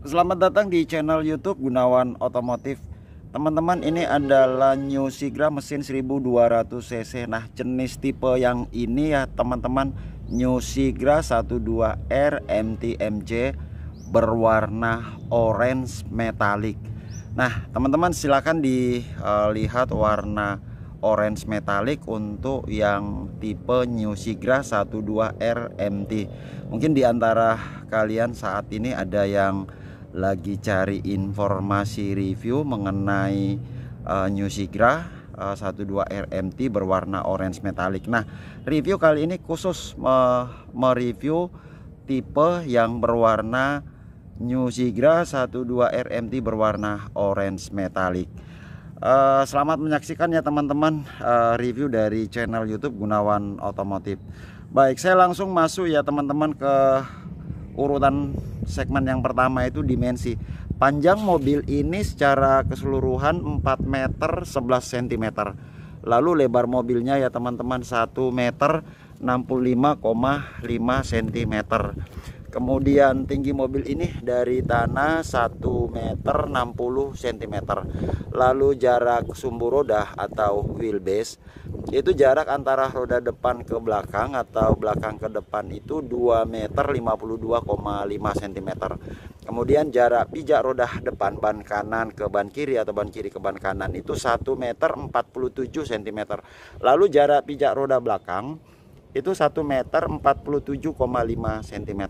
Selamat datang di channel YouTube Gunawan Otomotif. Teman-teman, ini adalah New Sigra mesin 1200 cc. Nah, jenis tipe yang ini ya teman-teman, New Sigra 12R MT-MJ berwarna orange metallic. Nah, teman-teman silakan dilihat warna orange metallic untuk yang tipe New Sigra 12R MT. Mungkin di antara kalian saat ini ada yang lagi cari informasi review mengenai New Sigra 12R MT berwarna orange metallic. Nah, review kali ini khusus mereview tipe yang berwarna New Sigra 12R MT berwarna orange metallic. Selamat menyaksikan ya teman-teman, review dari channel YouTube Gunawan Otomotif. Baik, saya langsung masuk ya teman-teman ke urutan segmen yang pertama, itu dimensi. Panjang mobil ini secara keseluruhan 4 meter 11 cm. Lalu lebar mobilnya ya teman-teman 1 meter 65,5 cm. Kemudian tinggi mobil ini dari tanah 1 meter 60 cm. Lalu jarak sumbu roda atau wheelbase itu jarak antara roda depan ke belakang atau belakang ke depan itu 2 meter 52,5 cm. Kemudian jarak pijak roda depan ban kanan ke ban kiri atau ban kiri ke ban kanan itu 1 meter 47 cm. Lalu jarak pijak roda belakang itu 1 meter 47,5 cm.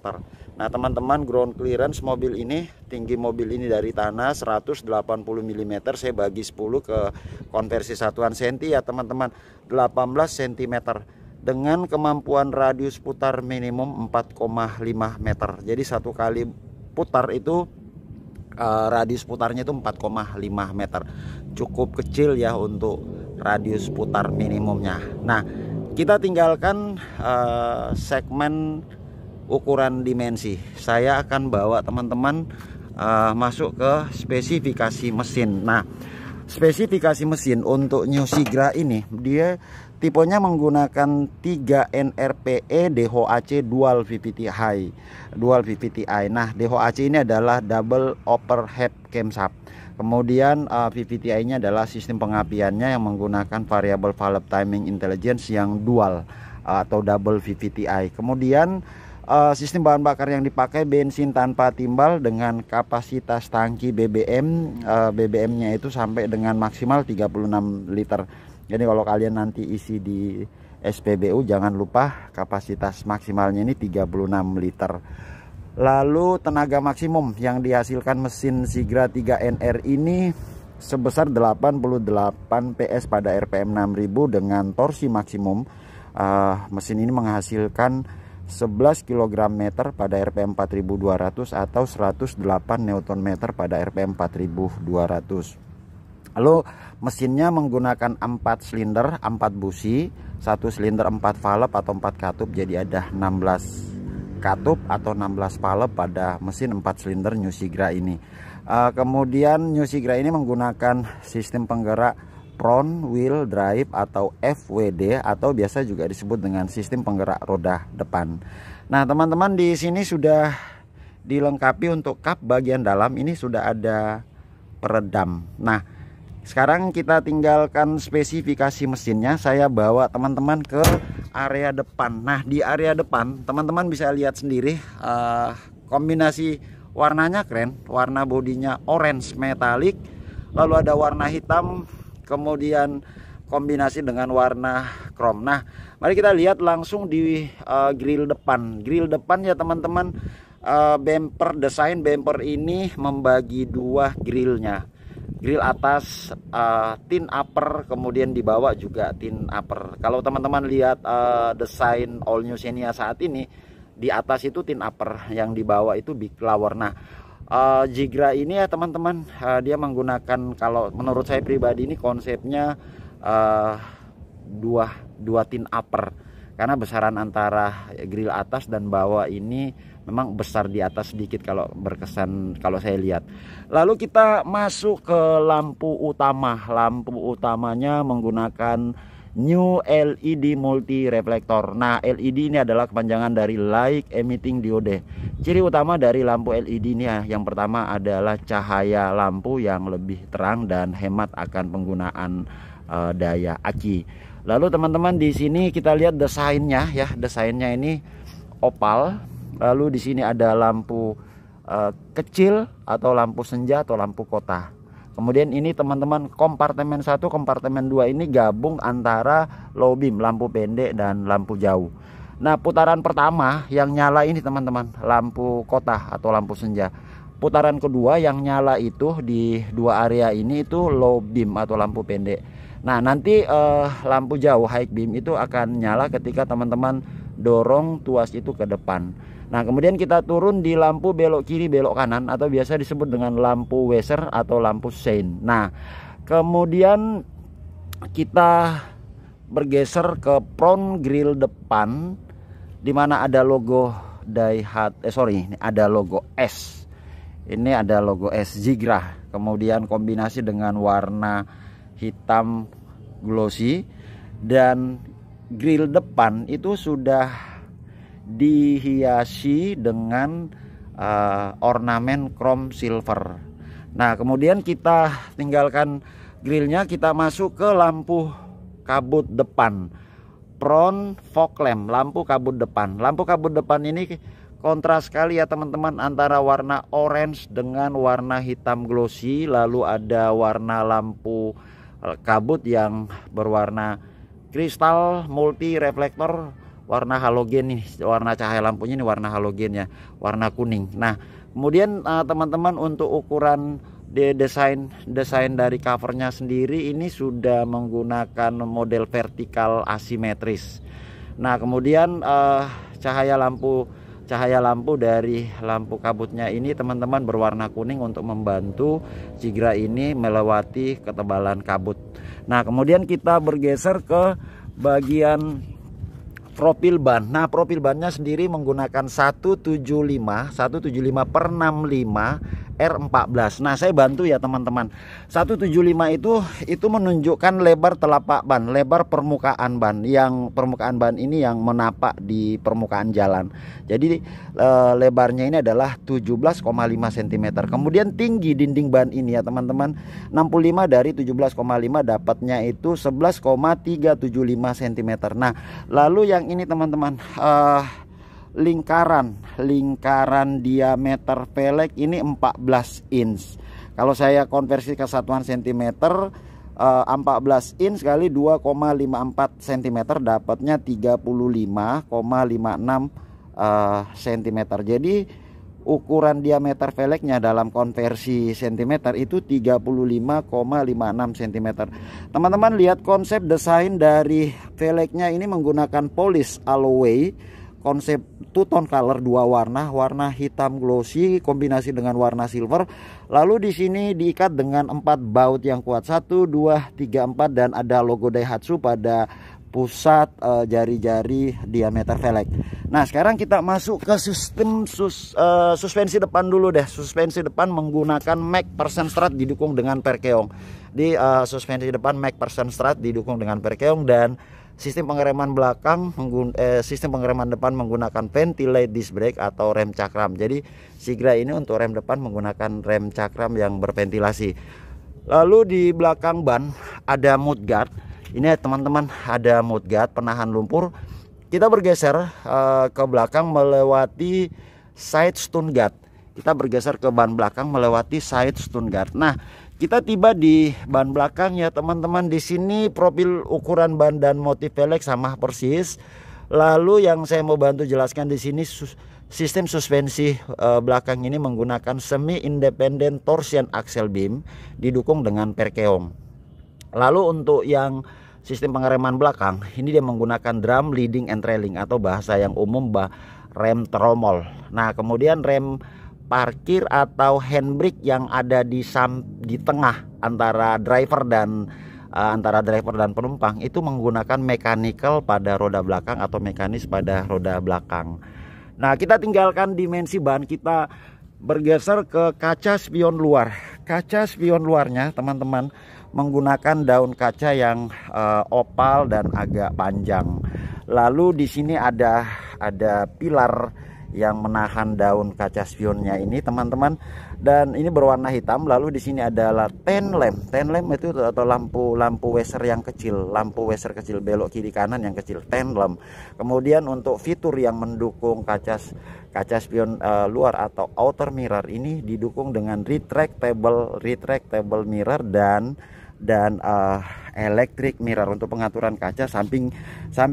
Nah teman-teman, ground clearance mobil ini, tinggi mobil ini dari tanah 180 mm, saya bagi 10 ke konversi satuan senti ya teman-teman, 18 cm, dengan kemampuan radius putar minimum 4,5 meter. Jadi satu kali putar itu radius putarnya itu 4,5 meter. Cukup kecil ya untuk radius putar minimumnya. Nah, kita tinggalkan segmen ukuran dimensi. Saya akan bawa teman-teman masuk ke spesifikasi mesin. Nah, spesifikasi mesin untuk New Sigra ini, dia tipenya menggunakan 3 NRPE DHOAC Dual VVT-i. Nah, DHOAC ini adalah double overhead camshaft. Kemudian VVT-i-nya adalah sistem pengapiannya yang menggunakan variable valve timing intelligence yang dual atau double VVT-i. Kemudian sistem bahan bakar yang dipakai bensin tanpa timbal dengan kapasitas tangki BBM, BBM-nya itu sampai dengan maksimal 36 liter. Jadi kalau kalian nanti isi di SPBU jangan lupa kapasitas maksimalnya ini 36 liter. Lalu tenaga maksimum yang dihasilkan mesin Sigra 3NR ini sebesar 88 PS pada RPM 6000 dengan torsi maksimum. Mesin ini menghasilkan 11 kg pada RPM 4200 atau 108 Nm pada RPM 4200. Lalu mesinnya menggunakan 4 silinder, 4 busi, 1 silinder 4 valve atau 4 katup, jadi ada 16 katup atau 16 valve pada mesin 4 silinder New Sigra ini. Kemudian New Sigra ini menggunakan sistem penggerak front wheel drive atau FWD atau biasa juga disebut dengan sistem penggerak roda depan. Nah, teman-teman, di sini sudah dilengkapi untuk kap bagian dalam ini sudah ada peredam. Nah, sekarang kita tinggalkan spesifikasi mesinnya, saya bawa teman-teman ke area depan. Nah, di area depan teman-teman bisa lihat sendiri, kombinasi warnanya keren. Warna bodinya orange metallic, lalu ada warna hitam, kemudian kombinasi dengan warna chrome. Nah, mari kita lihat langsung di grill depan. Grill depan ya teman-teman, bumper, desain bumper ini membagi dua grillnya. Grill atas tin upper, kemudian di bawah juga tin upper. Kalau teman-teman lihat desain All New Xenia saat ini, di atas itu tin upper, yang di bawah itu big flower. Nah, Sigra ini ya teman-teman, dia menggunakan, kalau menurut saya pribadi ini konsepnya dua tin upper, karena besaran antara grill atas dan bawah ini memang besar di atas sedikit kalau berkesan kalau saya lihat. Lalu kita masuk ke lampu utama. Lampu utamanya menggunakan New LED multi reflektor. Nah, LED ini adalah kepanjangan dari light emitting diode. Ciri utama dari lampu LED ini yang pertama adalah cahaya lampu yang lebih terang dan hemat akan penggunaan daya aki. Lalu teman-teman, di sini kita lihat desainnya ya. Desainnya ini opal. Lalu di sini ada lampu kecil atau lampu senja atau lampu kota. Kemudian ini teman-teman, kompartemen 1, kompartemen 2 ini gabung antara low beam, lampu pendek dan lampu jauh. Nah, putaran pertama yang nyala ini teman-teman, lampu kota atau lampu senja. Putaran kedua yang nyala itu di dua area ini itu low beam atau lampu pendek. Nah, nanti lampu jauh high beam itu akan nyala ketika teman-teman dorong tuas itu ke depan. Nah, kemudian kita turun di lampu belok kiri belok kanan atau biasa disebut dengan lampu Weser atau lampu sein. Nah, kemudian kita bergeser ke front grill depan di mana ada logo Daihatsu, ada logo S. Ini ada logo S Zigra. Kemudian kombinasi dengan warna hitam glossy, dan grill depan itu sudah dihiasi dengan ornamen chrome silver. Nah, kemudian kita tinggalkan grillnya, kita masuk ke lampu kabut depan, front fog lamp, lampu kabut depan. Lampu kabut depan ini kontras sekali ya teman-teman, antara warna orange dengan warna hitam glossy. Lalu ada warna lampu kabut yang berwarna kristal multi reflektor, warna halogen nih, warna cahaya lampunya ini warna halogen ya, warna kuning. Nah, kemudian teman-teman, untuk ukuran desain dari covernya sendiri ini sudah menggunakan model vertikal asimetris. Nah, kemudian cahaya lampu dari lampu kabutnya ini teman-teman berwarna kuning untuk membantu Zigra ini melewati ketebalan kabut. Nah, kemudian kita bergeser ke bagian profil ban. Nah, profil bannya sendiri menggunakan 175/65 R14. Nah, saya bantu ya teman-teman. 175 itu menunjukkan lebar telapak ban, lebar permukaan ban. Yang permukaan ban ini yang menapak di permukaan jalan. Jadi lebarnya ini adalah 17,5 cm. Kemudian tinggi dinding ban ini ya teman-teman, 65 dari 17,5 dapatnya itu 11,375 cm. Nah, lalu yang ini teman-teman, lingkaran diameter velg ini 14 inch. Kalau saya konversi ke satuan cm, 14 inch kali 2,54 cm dapatnya 35,56 cm. Jadi ukuran diameter velgnya dalam konversi cm itu 35,56 cm. Teman-teman lihat konsep desain dari velgnya ini menggunakan polish alloy, konsep two tone color, dua warna, warna hitam glossy kombinasi dengan warna silver. Lalu di sini diikat dengan 4 baut yang kuat, 1, 2, 3, 4, dan ada logo Daihatsu pada pusat jari-jari diameter velg. Nah, sekarang kita masuk ke sistem suspensi depan dulu deh. Suspensi depan menggunakan McPherson Strut didukung dengan perkeong. Di suspensi depan McPherson Strut didukung dengan perkeong, dan sistem pengereman belakang sistem pengereman depan menggunakan ventilate disc brake atau rem cakram. Jadi Zigra ini untuk rem depan menggunakan rem cakram yang berventilasi. Lalu di belakang ban ada mudguard. Ini teman-teman, ada mudguard penahan lumpur. Kita bergeser ke belakang melewati side stun guard. Kita bergeser ke ban belakang melewati side stun guard. Nah, kita tiba di ban belakang ya teman-teman. Di sini profil ukuran ban dan motif velg sama persis. Lalu yang saya mau bantu jelaskan di sini, sistem suspensi belakang ini menggunakan semi independent torsion axle beam didukung dengan perkeong. Lalu untuk yang sistem pengereman belakang ini dia menggunakan drum leading and trailing atau bahasa yang umum rem tromol. Nah, kemudian rem parkir atau handbrake yang ada di tengah antara driver dan penumpang itu menggunakan mechanical pada roda belakang atau mekanis pada roda belakang. Nah, kita tinggalkan dimensi ban, kita bergeser ke kaca spion luar. Kaca spion luarnya teman-teman menggunakan daun kaca yang opal dan agak panjang. Lalu di sini ada pilar yang menahan daun kaca spionnya ini teman-teman, dan ini berwarna hitam. Lalu di sini adalah tail lamp itu atau lampu waser yang kecil, lampu waser kecil belok kiri kanan yang kecil, tail lamp. Kemudian untuk fitur yang mendukung kaca spion luar atau outer mirror ini didukung dengan retractable mirror dan electric mirror untuk pengaturan kaca samping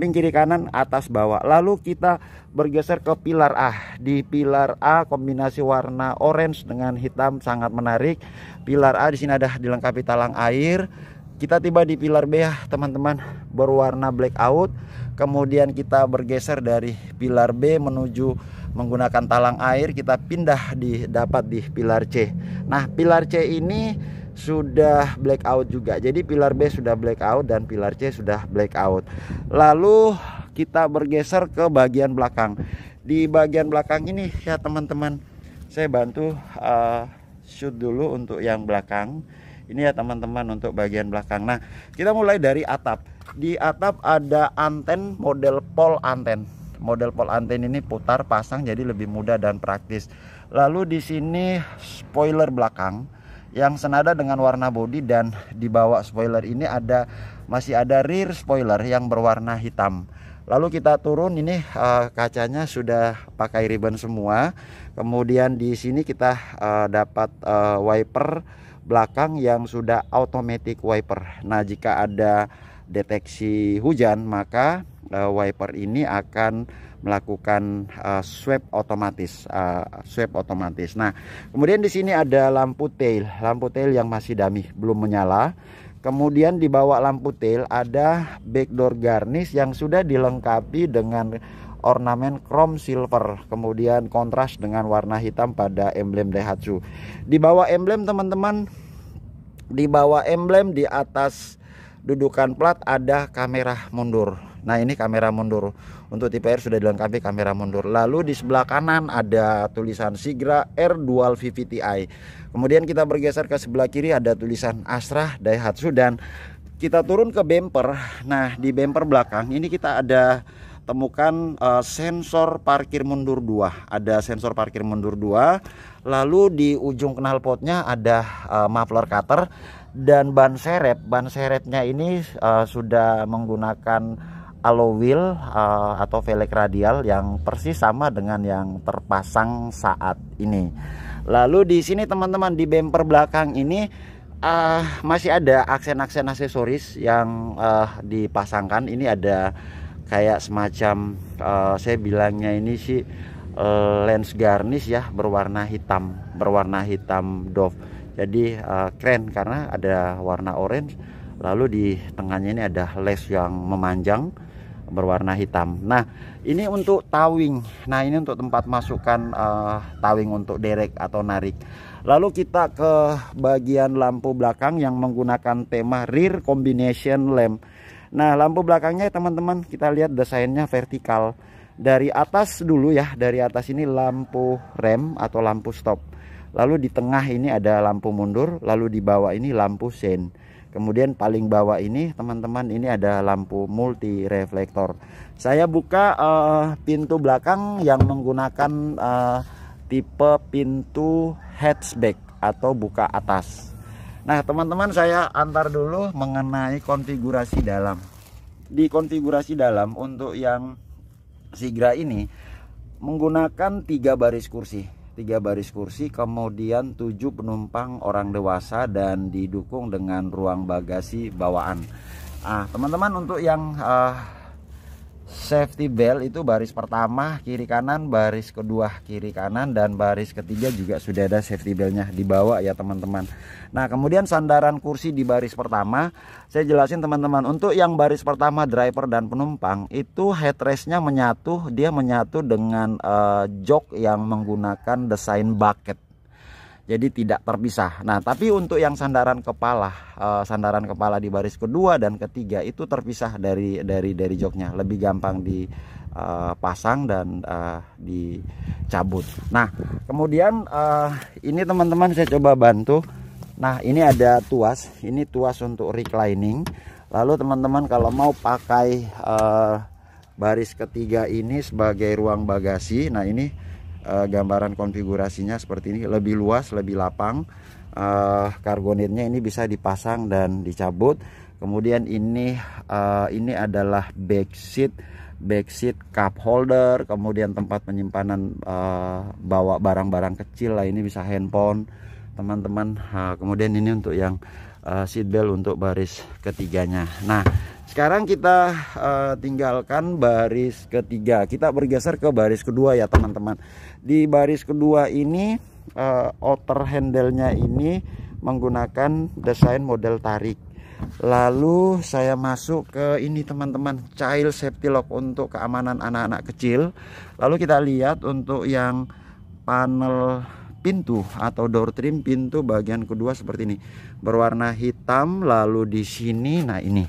kiri kanan atas bawah. Lalu kita bergeser ke pilar A. Di pilar A kombinasi warna orange dengan hitam sangat menarik. Pilar A di sini ada dilengkapi talang air. Kita tiba di pilar B ya teman-teman, berwarna blackout. Kemudian kita bergeser dari pilar B menuju menggunakan talang air, kita pindah dapat di pilar C. Nah, pilar C ini sudah blackout juga. Jadi pilar B sudah blackout dan pilar C sudah blackout. Lalu kita bergeser ke bagian belakang. Di bagian belakang ini ya teman-teman, saya bantu shoot dulu untuk yang belakang. Ini ya teman-teman untuk bagian belakang. Nah, kita mulai dari atap. Di atap ada anten model pole anten. Model pole anten ini putar pasang jadi lebih mudah dan praktis. Lalu di sini spoiler belakang yang senada dengan warna bodi, dan di bawah spoiler ini masih ada rear spoiler yang berwarna hitam. Lalu kita turun, ini kacanya sudah pakai ribbon semua. Kemudian di sini kita dapat wiper belakang yang sudah automatic wiper. Nah, jika ada deteksi hujan maka wiper ini akan melakukan sweep otomatis. Nah, kemudian di sini ada lampu tail yang masih dummy, belum menyala. Kemudian di bawah lampu tail ada backdoor garnish yang sudah dilengkapi dengan ornamen chrome silver, kemudian kontras dengan warna hitam pada emblem Daihatsu. Di bawah emblem teman-teman, di atas dudukan plat ada kamera mundur. Nah, ini kamera mundur. Untuk tipe R sudah dilengkapi kamera mundur. Lalu di sebelah kanan ada tulisan Sigra R Dual VVTi. Kemudian kita bergeser ke sebelah kiri ada tulisan Astra Daihatsu, dan kita turun ke bumper. Nah, di bumper belakang ini kita ada temukan sensor parkir mundur 2. Ada sensor parkir mundur 2. Lalu di ujung knalpotnya ada muffler cutter, dan ban serepnya ini sudah menggunakan alloy wheel atau velg radial yang persis sama dengan yang terpasang saat ini. Lalu di sini teman-teman, di bumper belakang ini masih ada aksen-aksen aksesoris yang dipasangkan. Ini ada kayak semacam saya bilangnya ini sih lens garnish ya, berwarna hitam doff. Jadi keren karena ada warna orange. Lalu di tengahnya ini ada les yang memanjang berwarna hitam. Nah, ini untuk towing. Nah, ini untuk tempat masukkan towing untuk derek atau narik. Lalu kita ke bagian lampu belakang yang menggunakan tema rear combination lamp. Nah, lampu belakangnya teman-teman, kita lihat desainnya vertikal. Dari atas dulu ya, dari atas ini lampu rem atau lampu stop. Lalu di tengah ini ada lampu mundur, lalu di bawah ini lampu sein. Kemudian paling bawah ini teman-teman, ini ada lampu multi reflektor. Saya buka pintu belakang yang menggunakan tipe pintu hatchback atau buka atas. Nah teman-teman, saya antar dulu mengenai konfigurasi dalam. Di konfigurasi dalam untuk yang Sigra ini menggunakan 3 baris kursi, kemudian 7 penumpang orang dewasa, dan didukung dengan ruang bagasi bawaan. Teman-teman, untuk yang safety belt itu baris pertama kiri kanan, baris kedua kiri kanan, dan baris ketiga juga sudah ada safety beltnya di bawah ya teman-teman. Nah, kemudian sandaran kursi di baris pertama, saya jelasin teman-teman. Untuk yang baris pertama driver dan penumpang itu headrestnya menyatu, dia menyatu dengan jok yang menggunakan desain bucket. Jadi tidak terpisah. Nah, tapi untuk yang sandaran kepala di baris kedua dan ketiga itu terpisah dari joknya, lebih gampang dipasang dan dicabut. Nah, kemudian ini teman-teman saya coba bantu Nah, ini ada tuas, ini tuas untuk reclining. Lalu teman-teman kalau mau pakai baris ketiga ini sebagai ruang bagasi, nah ini gambaran konfigurasinya seperti ini, lebih luas, lebih lapang. Kargonetnya ini bisa dipasang dan dicabut. Kemudian ini adalah back seat cup holder, kemudian tempat penyimpanan bawa barang-barang kecil lah, ini bisa handphone teman-teman. Kemudian ini untuk yang seat belt untuk baris ketiganya. Nah, sekarang kita tinggalkan baris ketiga, kita bergeser ke baris kedua ya teman-teman. Di baris kedua ini outer handle-nya ini menggunakan desain model tarik. Lalu saya masuk ke ini teman-teman, child safety lock untuk keamanan anak-anak kecil. Lalu kita lihat untuk yang panel pintu atau door trim pintu bagian kedua seperti ini, berwarna hitam. Lalu di sini, nah ini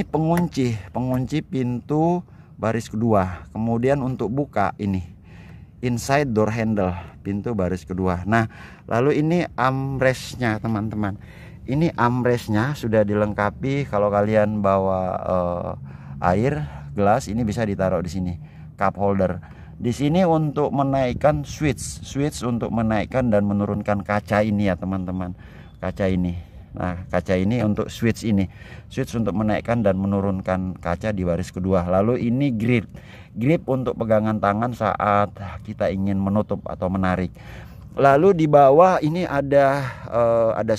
pengunci pintu baris kedua. Kemudian untuk buka ini inside door handle pintu baris kedua. Nah, lalu ini armrestnya teman-teman. Ini armrestnya sudah dilengkapi. Kalau kalian bawa air gelas, ini bisa ditaruh di sini, cup holder. Di sini untuk menaikkan switch untuk menaikkan dan menurunkan kaca ini ya teman-teman, kaca ini. Nah, kaca ini untuk switch untuk menaikkan dan menurunkan kaca di baris kedua. Lalu ini grip untuk pegangan tangan saat kita ingin menutup atau menarik. Lalu di bawah ini ada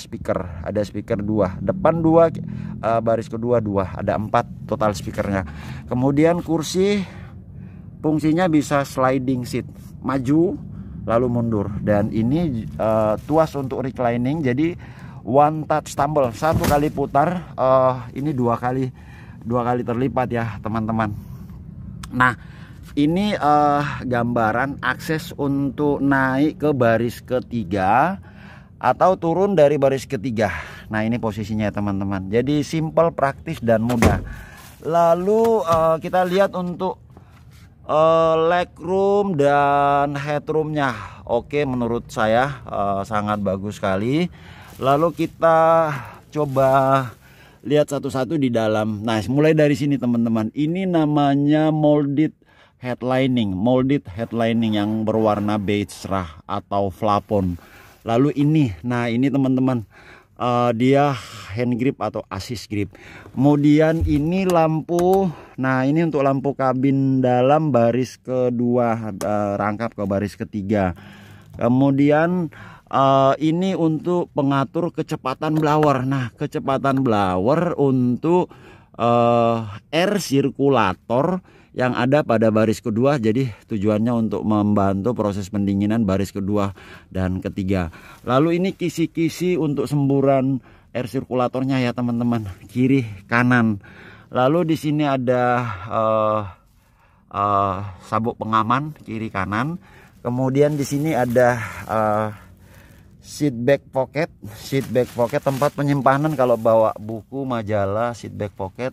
speaker 2, depan 2, baris kedua 2, ada 4 total speakernya. Kemudian kursi fungsinya bisa sliding seat, maju lalu mundur. Dan ini tuas untuk reclining, jadi one touch tumble, 1 kali putar, ini 2 kali terlipat ya teman-teman. Nah, ini gambaran akses untuk naik ke baris ketiga atau turun dari baris ketiga. Nah, ini posisinya ya teman-teman, jadi simple, praktis dan mudah. Lalu kita lihat untuk legroom dan headroomnya, oke, menurut saya sangat bagus sekali. Lalu kita coba lihat satu-satu di dalam. Nah, mulai dari sini teman-teman, ini namanya molded headlining yang berwarna beige cerah atau plafon. Lalu ini, nah ini teman-teman, dia hand grip atau assist grip. Kemudian ini lampu, nah ini untuk lampu kabin dalam baris kedua, rangkap ke baris ketiga. Kemudian ini untuk pengatur kecepatan blower. Nah, kecepatan blower untuk air sirkulator yang ada pada baris kedua, jadi tujuannya untuk membantu proses pendinginan baris kedua dan ketiga. Lalu ini kisi-kisi untuk semburan air sirkulatornya ya teman-teman, kiri kanan. Lalu di sini ada sabuk pengaman kiri kanan. Kemudian di sini ada seat back pocket, tempat penyimpanan kalau bawa buku, majalah, seat back pocket.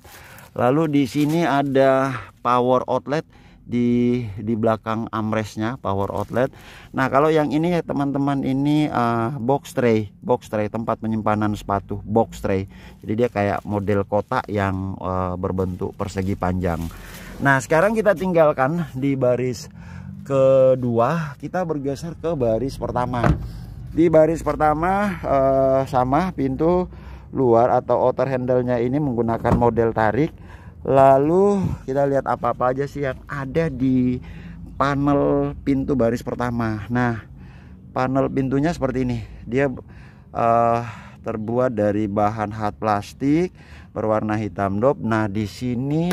Lalu di sini ada power outlet di belakang armrestnya, power outlet. Nah, kalau yang ini ya teman-teman, ini box tray, tempat penyimpanan sepatu, box tray. Jadi dia kayak model kotak yang berbentuk persegi panjang. Nah, sekarang kita tinggalkan di baris kedua, kita bergeser ke baris pertama. Di baris pertama sama, pintu luar atau outer handle-nya ini menggunakan model tarik. Lalu kita lihat apa-apa aja sih yang ada di panel pintu baris pertama. Nah, panel pintunya seperti ini. Dia terbuat dari bahan hard plastik berwarna hitam dop. Nah, di sini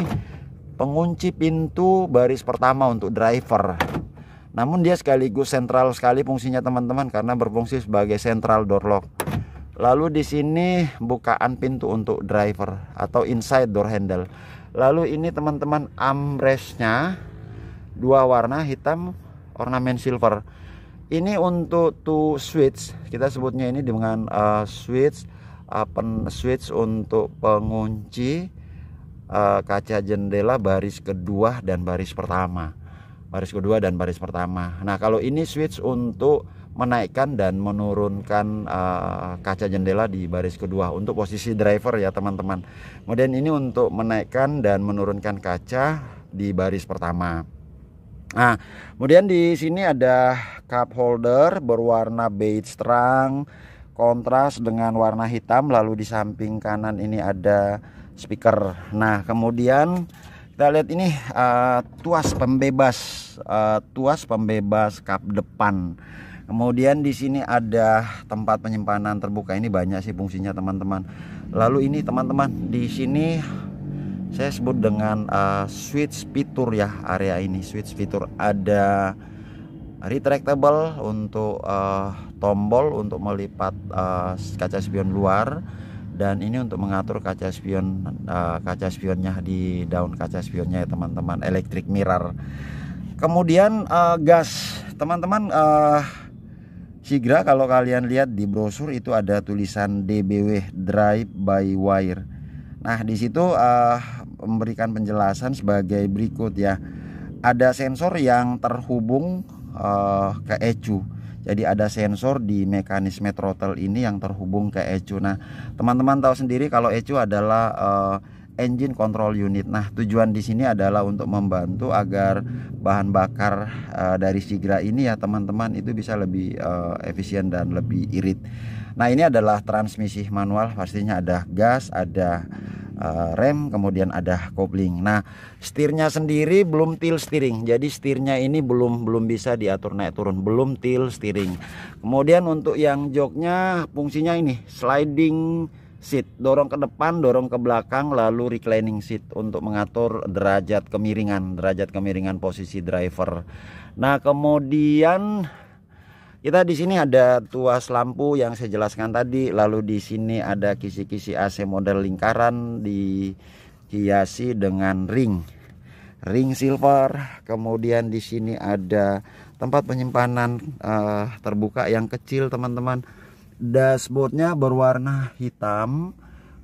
pengunci pintu baris pertama untuk driver. Namun dia sekaligus sentral sekali fungsinya teman-teman, karena berfungsi sebagai central door lock. Lalu di sini bukaan pintu untuk driver atau inside door handle. Lalu ini teman-teman armrestnya 2 warna, hitam ornamen silver. Ini untuk switch, kita sebutnya ini dengan switch untuk pengunci kaca jendela baris kedua dan baris pertama. Nah, kalau ini switch untuk menaikkan dan menurunkan kaca jendela di baris kedua untuk posisi driver ya teman-teman. Kemudian ini untuk menaikkan dan menurunkan kaca di baris pertama. Nah, kemudian di sini ada cup holder berwarna beige terang kontras dengan warna hitam, lalu di samping kanan ini ada speaker. Nah, kemudian kita lihat ini tuas pembebas kap depan. Kemudian di sini ada tempat penyimpanan terbuka, ini banyak sih fungsinya teman-teman. Lalu ini teman-teman, di sini saya sebut dengan switch fitur ya, area ini switch fitur. Ada retractable untuk tombol untuk melipat kaca spion luar, dan ini untuk mengatur kaca spionnya di daun kaca spionnya ya teman-teman, electric mirror. Kemudian gas teman-teman, Sigra kalau kalian lihat di brosur itu ada tulisan DBW, drive by wire. Nah di situ memberikan penjelasan sebagai berikut ya. Ada sensor yang terhubung ke ECU. Jadi ada sensor di mekanisme throttle ini yang terhubung ke ECU. Nah, teman-teman tahu sendiri kalau ECU adalah engine control unit. Nah, tujuan di sini adalah untuk membantu agar bahan bakar dari Sigra ini ya teman-teman itu bisa lebih efisien dan lebih irit. Nah, ini adalah transmisi manual, pastinya ada gas, ada rem, kemudian ada kopling. Nah, setirnya sendiri belum tilt steering, jadi setirnya ini belum bisa diatur naik turun, belum tilt steering. Kemudian untuk yang joknya fungsinya ini sliding seat, dorong ke depan, dorong ke belakang, lalu reclining seat untuk mengatur derajat kemiringan posisi driver. Nah, kemudian kita di sini ada tuas lampu yang saya jelaskan tadi, lalu di sini ada kisi-kisi AC model lingkaran dihiasi dengan ring silver. Kemudian di sini ada tempat penyimpanan terbuka yang kecil teman-teman. Dashboardnya berwarna hitam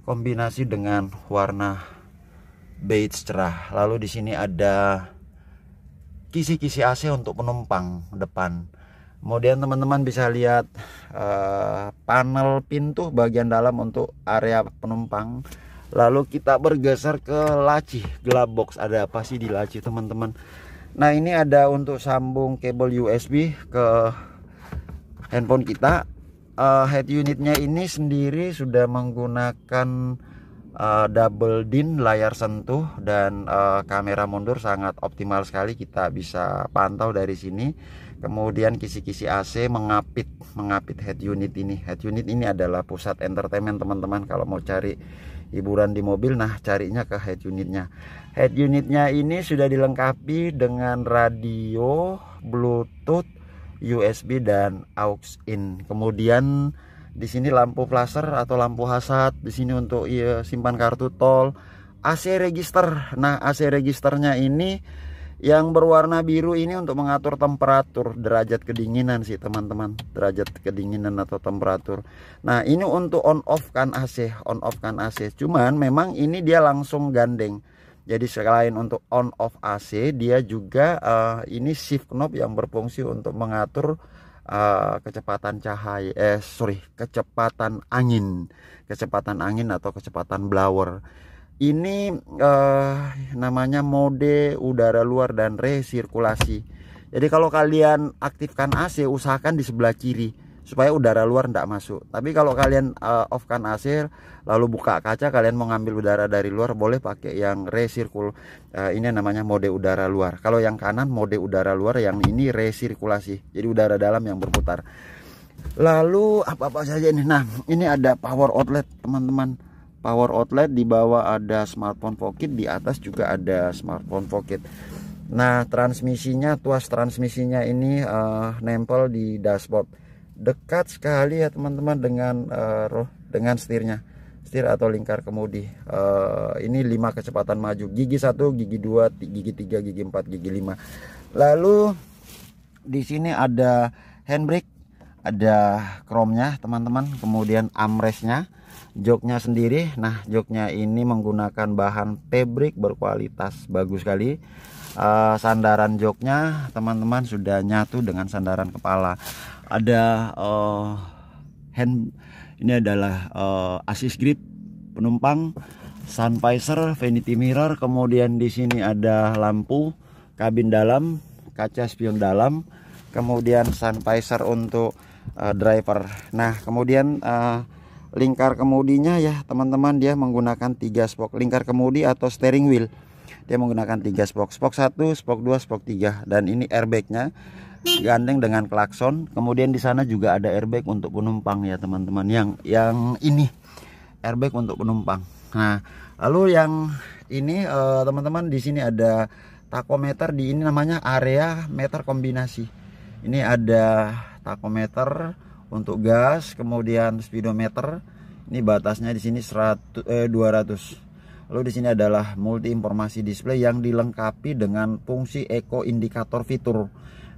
kombinasi dengan warna beige cerah. Lalu di sini ada kisi-kisi AC untuk penumpang depan. Kemudian teman-teman bisa lihat panel pintu bagian dalam untuk area penumpang. Lalu kita bergeser ke laci glove box. Ada apa sih di laci teman-teman? Nah, ini ada untuk sambung kabel USB ke handphone kita. Head unitnya ini sendiri sudah menggunakan double din layar sentuh, dan kamera mundur sangat optimal sekali, kita bisa pantau dari sini. Kemudian kisi-kisi AC mengapit head unit ini. Head unit ini adalah pusat entertainment teman-teman. Kalau mau cari hiburan di mobil, nah carinya ke head unitnya. Head unitnya ini sudah dilengkapi dengan radio, Bluetooth, USB dan aux in. Kemudian di sini lampu flasher atau lampu hazard. Di sini untuk simpan kartu tol. AC register. Nah, AC registernya ini yang berwarna biru ini untuk mengatur temperatur, derajat kedinginan sih teman-teman, derajat kedinginan atau temperatur. Nah, ini untuk on off kan AC, cuman memang ini dia langsung gandeng. Jadi selain untuk on off AC, dia juga ini shift knob yang berfungsi untuk mengatur kecepatan kecepatan angin atau kecepatan blower. Ini namanya mode udara luar dan resirkulasi. Jadi kalau kalian aktifkan AC, usahakan di sebelah kiri supaya udara luar tidak masuk. Tapi kalau kalian off-kan AC lalu buka kaca, kalian mau ngambil udara dari luar, boleh pakai yang resirkul. Ini namanya mode udara luar. Kalau yang kanan mode udara luar, yang ini resirkulasi. Jadi udara dalam yang berputar. Lalu apa saja ini? Nah, ini ada power outlet teman-teman. Power outlet, di bawah ada smartphone pocket, di atas juga ada smartphone pocket. Nah, transmisinya, tuas transmisinya ini nempel di dashboard. Dekat sekali ya teman-teman dengan setirnya, setir atau lingkar kemudi. Ini 5 kecepatan maju, gigi 1, gigi 2, gigi 3, gigi 4, gigi 5. Lalu di sini ada handbrake, ada chrome-nya teman-teman. Kemudian armrest-nya, joknya sendiri. Nah, joknya ini menggunakan bahan fabric berkualitas bagus sekali. Sandaran joknya teman-teman sudah nyatu dengan sandaran kepala. ada hand, ini adalah assist grip penumpang, sun visor, vanity mirror, kemudian di sini ada lampu kabin dalam, kaca spion dalam, kemudian sun visor untuk driver. Nah, kemudian lingkar kemudinya ya teman-teman, dia menggunakan 3 spok lingkar kemudi atau steering wheel. Dia menggunakan 3 spok, spok 1, spok 2, spok 3, dan ini airbagnya gandeng dengan klakson. Kemudian di sana juga ada airbag untuk penumpang ya teman-teman, yang ini airbag untuk penumpang. Nah, lalu yang ini teman-teman, di sini ada tachometer, di ini namanya area meter kombinasi. Ini ada tachometer untuk gas, kemudian speedometer. Ini batasnya di sini 200. Lalu di sini adalah multi informasi display yang dilengkapi dengan fungsi eco indikator fitur.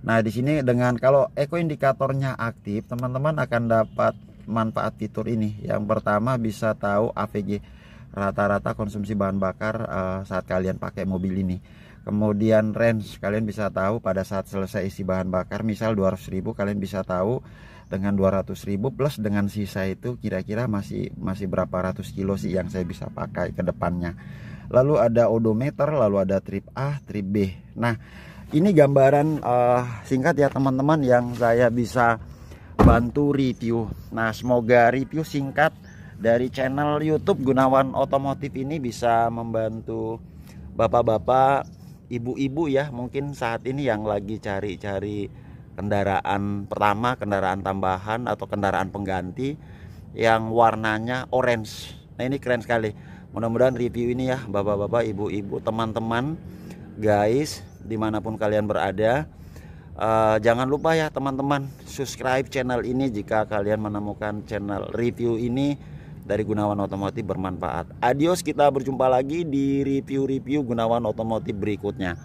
Nah, di sini dengan kalau eco indikatornya aktif, teman-teman akan dapat manfaat fitur ini. Yang pertama, bisa tahu AVG, rata-rata konsumsi bahan bakar saat kalian pakai mobil ini. Kemudian range, kalian bisa tahu pada saat selesai isi bahan bakar, misal 200.000, kalian bisa tahu dengan 200.000 plus dengan sisa itu kira-kira masih berapa ratus kilo sih yang saya bisa pakai ke depannya. Lalu ada odometer, lalu ada trip A, trip B. Nah, ini gambaran singkat ya teman-teman yang saya bisa bantu review. Nah, semoga review singkat dari channel YouTube Gunawan Otomotif ini bisa membantu bapak-bapak, ibu-ibu ya, mungkin saat ini yang lagi cari-cari kendaraan pertama, kendaraan tambahan atau kendaraan pengganti yang warnanya orange. Nah, ini keren sekali. Mudah-mudahan review ini ya bapak-bapak, ibu-ibu, teman-teman, guys, dimanapun kalian berada, jangan lupa ya teman-teman, subscribe channel ini jika kalian menemukan channel review ini dari Gunawan Otomotif bermanfaat. Adios, kita berjumpa lagi di review-review Gunawan Otomotif berikutnya.